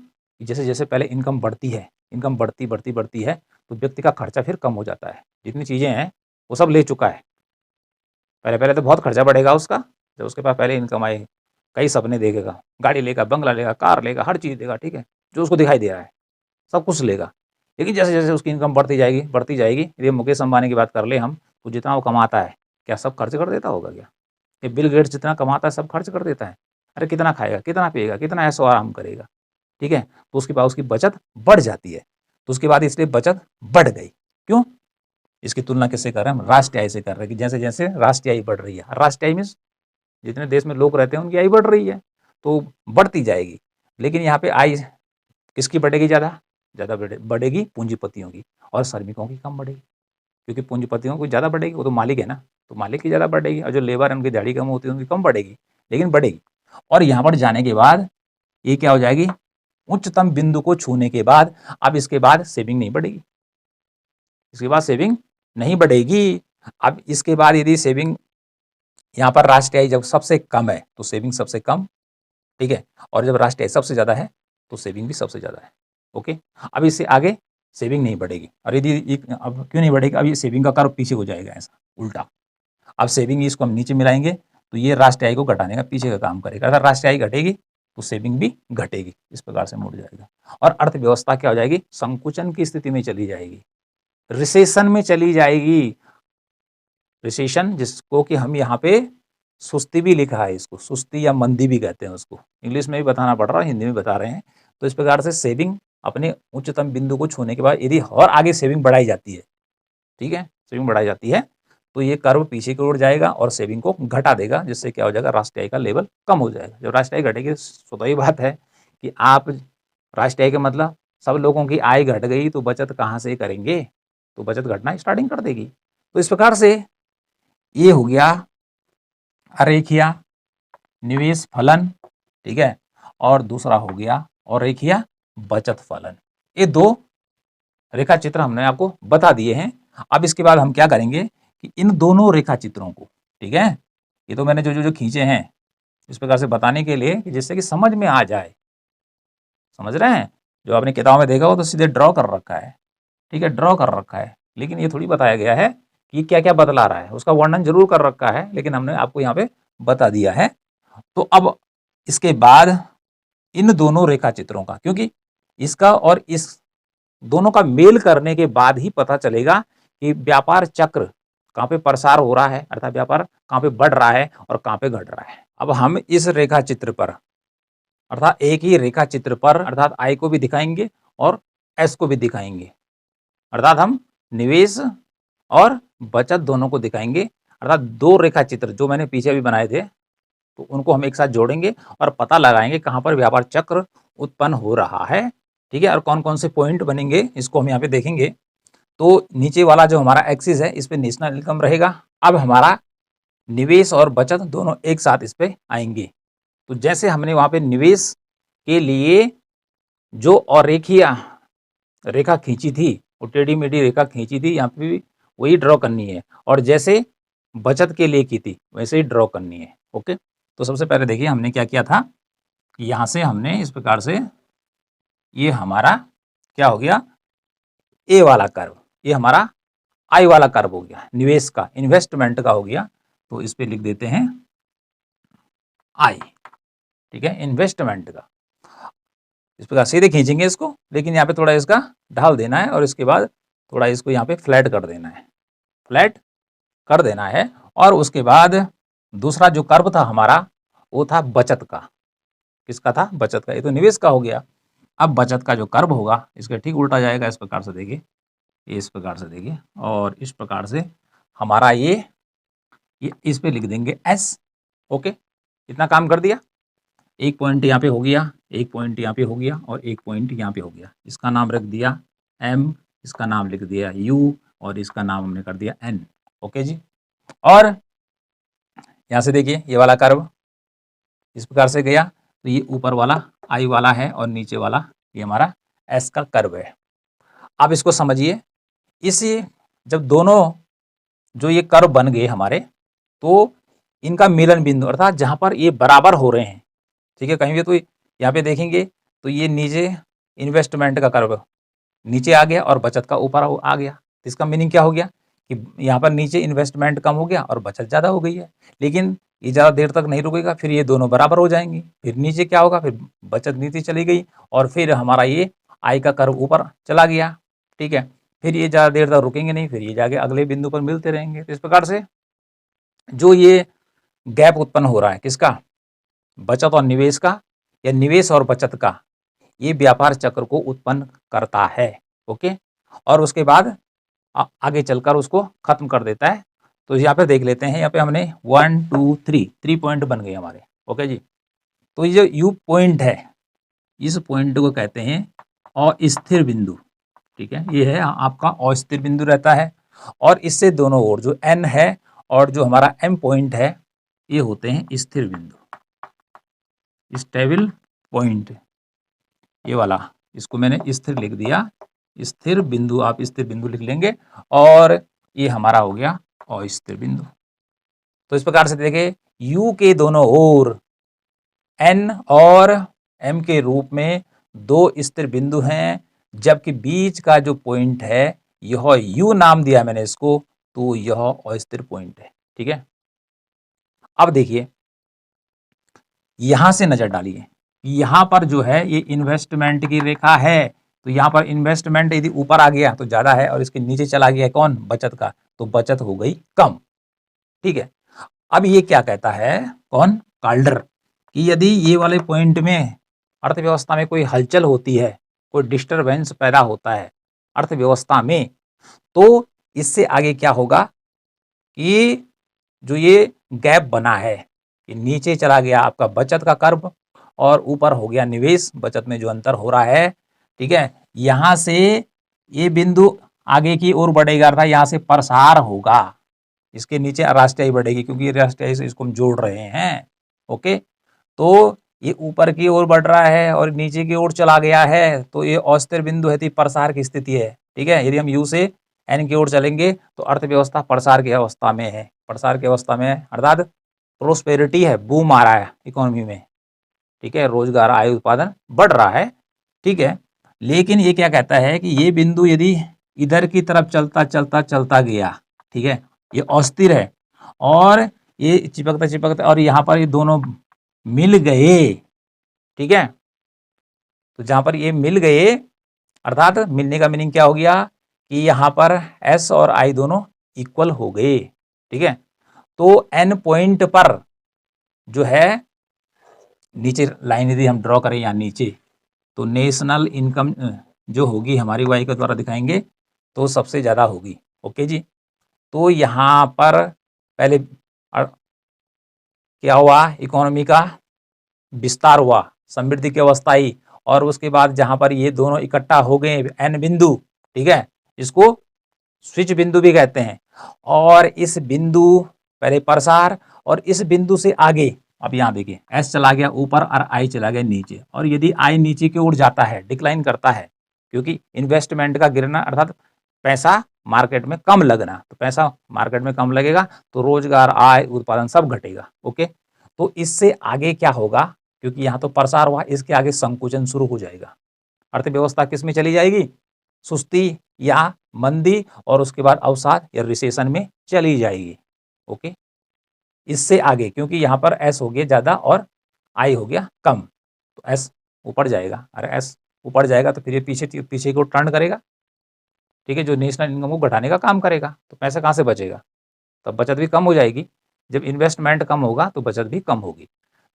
Speaker 1: जैसे जैसे पहले इनकम बढ़ती है, इनकम बढ़ती बढ़ती बढ़ती है, तो व्यक्ति का खर्चा फिर कम हो जाता है। जितनी चीज़ें हैं वो सब ले चुका है, पहले पहले तो बहुत खर्चा बढ़ेगा उसका, जब उसके पास पहले इनकम आए, कई सपने देखेगा, गाड़ी लेगा, बंगला लेगा, कार लेगा, हर चीज़ देगा, ठीक है, जो उसको दिखाई दे रहा है सब कुछ लेगा। लेकिन जैसे जैसे उसकी इनकम बढ़ती जाएगी, यदि मुकेश अंबानी की बात कर ले हम, तो जितना वो कमाता है क्या सब खर्च कर देता होगा क्या? ये बिल गेट्स जितना कमाता है सब खर्च कर देता है? अरे कितना खाएगा, कितना पिएगा, कितना ऐशो आराम करेगा, ठीक है, तो उसके बाद उसकी बचत बढ़ जाती है। तो उसके बाद इसलिए बचत बढ़ गई, क्यों, इसकी तुलना किससे कर रहे हैं हम, राष्ट्रीय आय से कर रहे हैं, कि जैसे जैसे राष्ट्रीय आय बढ़ रही है, राष्ट्रीय आय मीन्स जितने देश में लोग रहते हैं उनकी आय बढ़ रही है, तो बढ़ती जाएगी। लेकिन यहाँ पे आय किसकी बढ़ेगी, ज़्यादा बढ़ेगी पूंजीपतियों की, और श्रमिकों की कम बढ़ेगी, क्योंकि पूंजीपतियों को ज़्यादा बढ़ेगी, वो तो मालिक है ना, तो मालिक की ज़्यादा बढ़ेगी, और जो लेबर है उनकी दिहाड़ी कम होती है उनकी कम बढ़ेगी, लेकिन बढ़ेगी। और यहाँ पर जाने के बाद ये क्या हो जाएगी, उच्चतम बिंदु को छूने के बाद अब इसके बाद सेविंग नहीं बढ़ेगी, इसके बाद सेविंग नहीं बढ़ेगी। अब इसके बाद यदि सेविंग यहाँ पर राष्ट्रीय आय जब सबसे कम है तो सेविंग सबसे कम, ठीक है, और जब राष्ट्रीय आय सबसे ज़्यादा है तो सेविंग भी सबसे ज़्यादा है। ओके, अब इससे आगे सेविंग नहीं बढ़ेगी। और यदि अब क्यों नहीं बढ़ेगी, अब ये सेविंग का कर्व पीछे हो जाएगा ऐसा उल्टा। अब सेविंग इसको हम नीचे मिलाएंगे तो ये राष्ट्रीय आय को घटाने का पीछे का काम करेगा। अगर राष्ट्रीय आय घटेगी तो सेविंग भी घटेगी, इस प्रकार से मुड़ जाएगा और अर्थव्यवस्था क्या हो जाएगी, संकुचन की स्थिति में चली जाएगी, रिसेशन में चली जाएगी। रिसेशन जिसको कि हम यहाँ पे सुस्ती भी लिखा है, इसको सुस्ती या मंदी भी कहते हैं उसको, इंग्लिश में भी बताना पड़ रहा है, हिंदी में बता रहे हैं। तो इस प्रकार से सेविंग अपने उच्चतम बिंदु को छूने के बाद यदि और आगे सेविंग बढ़ाई जाती है, ठीक है, सेविंग बढ़ाई जाती है तो ये कर्व पीछे की ओर जाएगा और सेविंग को घटा देगा, जिससे क्या हो जाएगा, राष्ट्रीय आय का लेवल कम हो जाएगा। जब राष्ट्रीय आय घटेगी, स्वतः ही बात है कि आप राष्ट्रीय आय का मतलब सब लोगों की आय घट गई तो बचत कहाँ से करेंगे, तो बचत घटना स्टार्टिंग कर देगी। तो इस प्रकार से ये हो गया अरेखीय निवेश फलन, ठीक है, और दूसरा हो गया और रेखीय बचत फलन। ये दो रेखा चित्र हमने आपको बता दिए हैं। अब इसके बाद हम क्या करेंगे कि इन दोनों रेखा चित्रों को, ठीक है, ये तो मैंने जो खींचे हैं इस प्रकार से बताने के लिए कि जिससे कि समझ में आ जाए, समझ रहे हैं, जो आपने किताब में देखा हो तो सीधे ड्रॉ कर रखा है, ठीक है, ड्रॉ कर रखा है, लेकिन ये थोड़ी बताया गया है कि क्या क्या बदला रहा है, उसका वर्णन जरूर कर रखा है, लेकिन हमने आपको यहाँ पे बता दिया है। तो अब इसके बाद इन दोनों रेखा चित्रों का, क्योंकि इसका और इस दोनों का मेल करने के बाद ही पता चलेगा कि व्यापार चक्र कहाँ पे प्रसार हो रहा है, अर्थात व्यापार कहाँ पे बढ़ रहा है और कहाँ पे घट रहा है। अब हम इस रेखा चित्र पर, अर्थात एक ही रेखा चित्र पर, अर्थात आय को भी दिखाएंगे और एस को भी दिखाएंगे, अर्थात हम निवेश और बचत दोनों को दिखाएंगे। अर्थात दो रेखा चित्र जो मैंने पीछे भी बनाए थे तो उनको हम एक साथ जोड़ेंगे और पता लगाएंगे कहाँ पर व्यापार चक्र उत्पन्न हो रहा है, ठीक है, और कौन कौन से पॉइंट बनेंगे इसको हम यहाँ पे देखेंगे। तो नीचे वाला जो हमारा एक्सिस है इस पे नेशनल इनकम रहेगा। अब हमारा निवेश और बचत दोनों एक साथ इस पे आएंगे। तो जैसे हमने वहाँ पे निवेश के लिए जो अरेखीय रेखा खींची थी, वो टेढ़ी मेढ़ी रेखा खींची थी, यहाँ पे भी वही ड्रॉ करनी है, और जैसे बचत के लिए की थी वैसे ही ड्रॉ करनी है। ओके, तो सबसे पहले देखिए हमने क्या किया था, यहाँ से हमने इस प्रकार से, ये हमारा क्या हो गया, ए वाला कर्व, ये हमारा आई वाला कर्व हो गया, निवेश का, इन्वेस्टमेंट का हो गया। तो इस पे लिख देते हैं आई, ठीक है, इन्वेस्टमेंट का। इस प्रकार सीधे खींचेंगे इसको, लेकिन यहाँ पे थोड़ा इसका ढाल देना है और इसके बाद थोड़ा इसको यहाँ पे फ्लैट कर देना है, फ्लैट कर देना है। और उसके बाद दूसरा जो कर्व था हमारा वो था बचत का। किसका था, बचत का। ये तो निवेश का हो गया। अब बचत का जो कर्व होगा इसका ठीक उल्टा जाएगा, इस प्रकार से देखिए, ये इस प्रकार से देखिए, और इस प्रकार से हमारा ये इस पे लिख देंगे एस। ओके, इतना काम कर दिया। एक पॉइंट यहाँ पे हो गया, एक पॉइंट यहाँ पे हो गया और एक पॉइंट यहाँ पे हो गया। इसका नाम रख दिया एम, इसका नाम लिख दिया यू और इसका नाम हमने कर दिया एन। ओके जी, और यहाँ से देखिए ये वाला कर्व इस प्रकार से गया, तो ये ऊपर वाला आई वाला है और नीचे वाला ये हमारा एस का कर्व है। अब इसको समझिए, इसी जब दोनों जो ये कर्व बन गए हमारे, तो इनका मिलन बिंदु, अर्थात जहाँ पर ये बराबर हो रहे हैं, ठीक है, कहीं भी तो यहाँ पे देखेंगे तो ये नीचे इन्वेस्टमेंट का कर्व नीचे आ गया और बचत का ऊपर आ गया। तो इसका मीनिंग क्या हो गया कि यहाँ पर नीचे इन्वेस्टमेंट कम हो गया और बचत ज़्यादा हो गई है। लेकिन ये ज़्यादा देर तक नहीं रुकेगा, फिर ये दोनों बराबर हो जाएंगी, फिर नीचे क्या होगा, फिर बचत नीचे चली गई और फिर हमारा ये आय का कर्व ऊपर चला गया, ठीक है, फिर ये ज़्यादा देर तक रुकेंगे नहीं, फिर ये जाके अगले बिंदु पर मिलते रहेंगे। तो इस प्रकार से जो ये गैप उत्पन्न हो रहा है किसका, बचत और निवेश का, या निवेश और बचत का, ये व्यापार चक्र को उत्पन्न करता है। ओके, और उसके बाद आगे चलकर उसको खत्म कर देता है। तो यहाँ पे देख लेते हैं, यहाँ पे हमने 1 2 3 पॉइंट बन गए हमारे। ओके जी, तो ये जो यू पॉइंट है, इस पॉइंट को कहते हैं अस्थिर बिंदु, ठीक है, ये है आपका अस्थिर बिंदु रहता है। और इससे दोनों ओर जो एन है और जो हमारा एम पॉइंट है, ये होते हैं स्थिर बिंदु, स्टेबल पॉइंट। ये वाला, इसको मैंने स्थिर लिख दिया, स्थिर बिंदु, आप स्थिर बिंदु लिख लेंगे, और ये हमारा हो गया अस्थिर बिंदु। तो इस प्रकार से देखिए U के दोनों ओर N और M के रूप में दो स्थिर बिंदु हैं, जबकि बीच का जो पॉइंट है यह U नाम दिया मैंने इसको, तो यह अस्थिर पॉइंट है। ठीक है, अब देखिए यहां से नजर डालिए, यहां पर जो है ये इन्वेस्टमेंट की रेखा है, तो यहां पर इन्वेस्टमेंट यदि ऊपर आ गया तो ज्यादा है, और इसके नीचे चला गया कौन, बचत का, तो बचत हो गई कम। ठीक है, अब ये क्या कहता है कौन, काल्डर, कि यदि ये वाले पॉइंट में अर्थव्यवस्था में कोई हलचल होती है, कोई डिस्टरबेंस पैदा होता है अर्थव्यवस्था में, तो इससे आगे क्या होगा कि जो ये गैप बना है कि नीचे चला गया आपका बचत का कर्व और ऊपर हो गया निवेश, बचत में जो अंतर हो रहा है। ठीक है, यहां से ये बिंदु आगे की ओर बढ़ेगा, अर्थात यहां से प्रसार होगा, इसके नीचे राष्ट्रीय बढ़ेगी, क्योंकि राष्ट्रीय से इसको हम जोड़ रहे हैं। ओके, तो ये ऊपर की ओर बढ़ रहा है और नीचे की ओर चला गया है, तो ये अस्थिर बिंदु है, तो प्रसार की स्थिति है। ठीक है, यदि हम यू से एन की ओर चलेंगे तो अर्थव्यवस्था प्रसार की अवस्था में है, प्रसार की अवस्था में है, अर्थात प्रोस्पेरिटी है, बूम आ रहा है इकोनॉमी में। ठीक है, रोजगार, आय, उत्पादन बढ़ रहा है। ठीक है, लेकिन ये क्या कहता है कि ये बिंदु यदि इधर की तरफ चलता चलता चलता गया, ठीक है, ये अस्थिर है और ये चिपकता चिपकता, और यहाँ पर ये दोनों मिल गए। ठीक है, तो जहां पर ये मिल गए, अर्थात मिलने का मीनिंग क्या हो गया कि यहाँ पर एस और आई दोनों इक्वल हो गए। ठीक है, तो एन पॉइंट पर जो है नीचे लाइन यदि हम ड्रॉ करें यहाँ नीचे, तो नेशनल इनकम जो होगी हमारी वाई के द्वारा दिखाएंगे तो सबसे ज़्यादा होगी। ओके जी, तो यहाँ पर पहले क्या हुआ, इकोनॉमी का विस्तार हुआ, समृद्धि की अवस्था आई, और उसके बाद जहाँ पर ये दोनों इकट्ठा हो गए एन बिंदु, ठीक है, इसको स्विच बिंदु भी कहते हैं, और इस बिंदु पहले प्रसार, और इस बिंदु से आगे, अब यहाँ देखिए एस चला गया ऊपर और आई चला गया नीचे, और यदि आई नीचे की ओर जाता है, डिक्लाइन करता है, क्योंकि इन्वेस्टमेंट का गिरना अर्थात पैसा मार्केट में कम लगना, तो पैसा मार्केट में कम लगेगा तो रोजगार, आय, उत्पादन सब घटेगा। ओके, तो इससे आगे क्या होगा, क्योंकि यहाँ तो प्रसार हुआ, इसके आगे संकुचन शुरू हो जाएगा, अर्थव्यवस्था किस में चली जाएगी, सुस्ती या मंदी, और उसके बाद अवसाद या रिसेशन में चली जाएगी। ओके, इससे आगे क्योंकि यहाँ पर एस हो गया ज़्यादा और आई हो गया कम, तो एस ऊपर जाएगा, अरे एस ऊपर जाएगा तो फिर ये पीछे पीछे को टर्न करेगा। ठीक है, जो नेशनल इनकम को घटाने का काम करेगा, तो पैसा कहाँ से बचेगा, तब बचत भी कम हो जाएगी, जब इन्वेस्टमेंट कम होगा तो बचत भी कम होगी।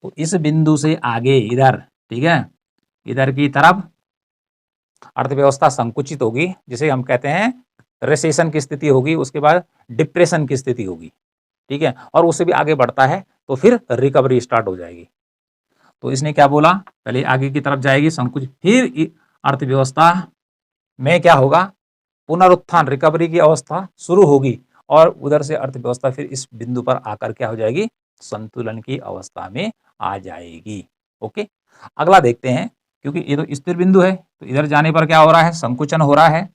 Speaker 1: तो इस बिंदु से आगे इधर, ठीक है, इधर की तरफ अर्थव्यवस्था संकुचित होगी, जिसे हम कहते हैं रिसेशन की स्थिति होगी, उसके बाद डिप्रेशन की स्थिति होगी। ठीक है, और उससे भी आगे बढ़ता है तो फिर रिकवरी स्टार्ट हो जाएगी। तो इसने क्या बोला, पहले आगे की तरफ जाएगी संकुचित, फिर अर्थव्यवस्था में क्या होगा, पुनरुत्थान, रिकवरी की अवस्था शुरू होगी, और उधर से अर्थव्यवस्था फिर इस बिंदु पर आकर क्या हो जाएगी, संतुलन की अवस्था में आ जाएगी। ओके, अगला देखते हैं, क्योंकि ये तो स्थिर बिंदु है, तो इधर जाने पर क्या हो रहा है, संकुचन हो रहा है।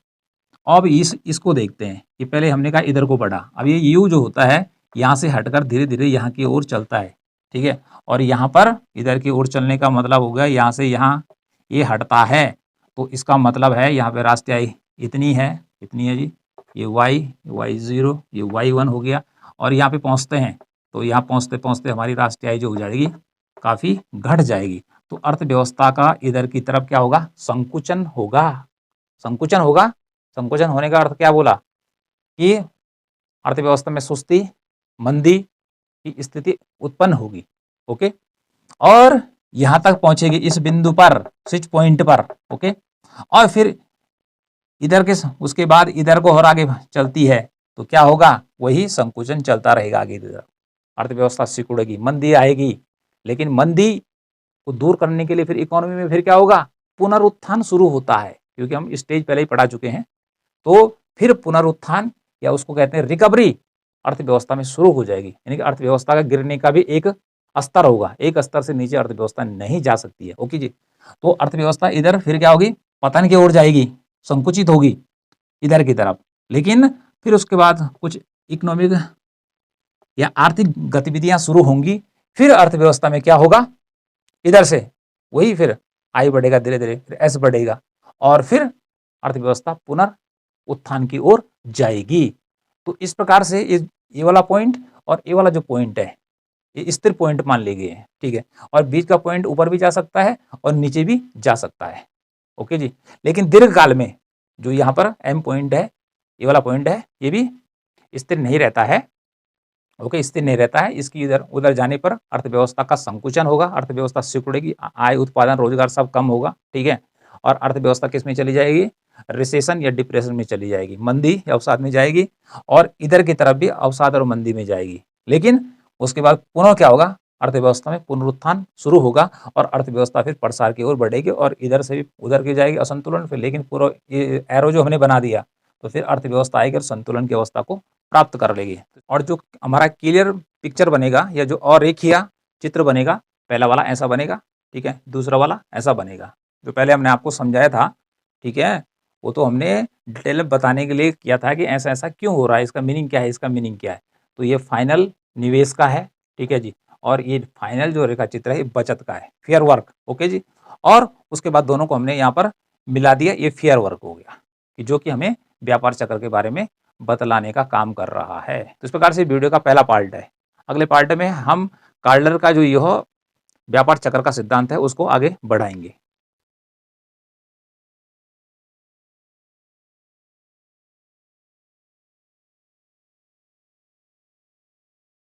Speaker 1: अब इसको देखते हैं कि पहले हमने कहा इधर को बढ़ा, अब ये यू जो होता है यहाँ से हटकर धीरे धीरे यहाँ की ओर चलता है। ठीक है, और यहाँ पर इधर की ओर चलने का मतलब हो गया यहाँ से यहाँ ये हटता है, तो इसका मतलब है यहाँ पे राष्ट्रीय आय इतनी है जी, ये वाई 0, ये वाई 1 हो गया, और यहाँ पे पहुँचते हैं तो यहाँ पहुँचते पहुँचते हमारी राष्ट्रीय आय जो हो जाएगी काफ़ी घट जाएगी। तो अर्थव्यवस्था का इधर की तरफ क्या होगा, संकुचन होगा, संकुचन होगा। संकुचन होने का अर्थ क्या बोला कि अर्थव्यवस्था में सुस्ती, मंदी की स्थिति उत्पन्न होगी। ओके, और यहां तक पहुंचेगी इस बिंदु पर, स्विच पॉइंट पर। ओके, और फिर इधर के उसके बाद इधर को और आगे चलती है तो क्या होगा, वही संकुचन चलता रहेगा आगे इधर, अर्थव्यवस्था सिकुड़ेगी, मंदी आएगी, लेकिन मंदी को दूर करने के लिए फिर इकोनॉमी में फिर क्या होगा, पुनरुत्थान शुरू होता है, क्योंकि हम स्टेज पहले ही पढ़ा चुके हैं। तो फिर पुनरुत्थान या उसको कहते हैं रिकवरी अर्थव्यवस्था में शुरू हो जाएगी, यानी कि अर्थव्यवस्था का गिरने का भी एक स्तर होगा, एक स्तर से नीचे अर्थव्यवस्था नहीं जा सकती है। ओके जी। तो अर्थव्यवस्था इधर फिर क्या होगी, पतन की ओर जाएगी, संकुचित होगी इधर की तरफ। लेकिन फिर उसके बाद कुछ इकोनॉमिक या आर्थिक गतिविधियां शुरू होंगी, फिर अर्थव्यवस्था में क्या होगा, इधर से वही फिर आई बढ़ेगा धीरे धीरे, फिर एस बढ़ेगा और फिर अर्थव्यवस्था पुनर्उत्थान की ओर जाएगी। तो इस प्रकार से ये वाला पॉइंट और ये वाला जो पॉइंट है ये स्थिर पॉइंट मान लिए गए हैं, ठीक है। और बीच का पॉइंट ऊपर भी जा सकता है और नीचे भी जा सकता है। ओके जी। लेकिन दीर्घकाल में जो यहाँ पर एम पॉइंट है, ये वाला पॉइंट है, ये भी स्थिर नहीं रहता है। ओके, स्थिर नहीं रहता है। इसकी इधर उधर जाने पर अर्थव्यवस्था का संकुचन होगा, अर्थव्यवस्था सिकुड़ेगी, आय उत्पादन रोजगार सब कम होगा, ठीक है। और अर्थव्यवस्था किस में चली जाएगी, रिसेशन या डिप्रेशन में चली जाएगी, मंदी या अवसाद में जाएगी। और इधर की तरफ भी अवसाद और मंदी में जाएगी। लेकिन उसके बाद पुनः क्या होगा, अर्थव्यवस्था में पुनरुत्थान शुरू होगा और अर्थव्यवस्था फिर प्रसार की ओर बढ़ेगी और इधर से भी उधर की जाएगी असंतुलन फिर। लेकिन पूरा ये एरो जो हमने बना दिया तो फिर अर्थव्यवस्था आएगी और संतुलन की अवस्था को प्राप्त कर लेगी। और जो हमारा क्लियर पिक्चर बनेगा या जो अरेखीय चित्र बनेगा, पहला वाला ऐसा बनेगा, ठीक है, दूसरा वाला ऐसा बनेगा। जो पहले हमने आपको समझाया था, ठीक है, वो तो हमने डिटेल में बताने के लिए किया था कि ऐसा ऐसा क्यों हो रहा है, इसका मीनिंग क्या है, इसका मीनिंग क्या है। तो ये फाइनल निवेश का है, ठीक है जी। और ये फाइनल जो रेखा चित्र है ये बचत का है, फेयर वर्क। ओके जी। और उसके बाद दोनों को हमने यहाँ पर मिला दिया, ये फेयर वर्क हो गया कि जो कि हमें व्यापार चक्र के बारे में बतलाने का काम कर रहा है। तो इस प्रकार से वीडियो का पहला पार्ट है। अगले पार्ट में हम कार्डलर का जो यह व्यापार चक्र का सिद्धांत है उसको आगे बढ़ाएंगे।